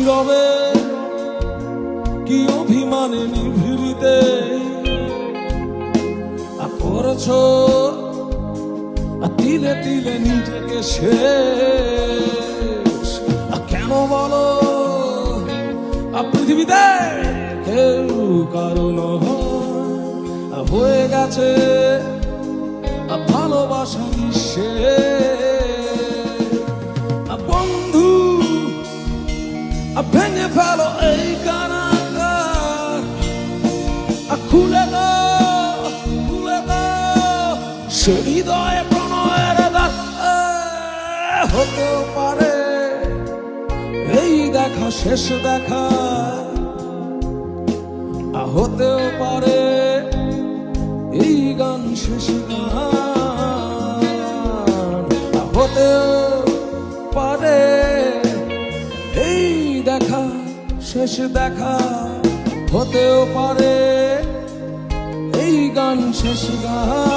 নীরবে কি অভিমানে নিভৃতে করেছ তিলে তিলে নিজেকে শেষ। কেন বলো পৃথিবীতে কেউ কারণ হয়ে গেছে ভালোবাসা নিঃশেষ। বন্ধু ভেঙে ফেলো এই কারাগার, খুলে দাও খুলে দাও সে হৃদয়ে প্রণয়ের দ্বার। হতেও পারে এই দেখা শেষ দেখা, হতেও পারে এই গান শেষ গান, হতেও পারে এই দেখা শেষ দেখা, হতেও পারে এই গান শেষ গান।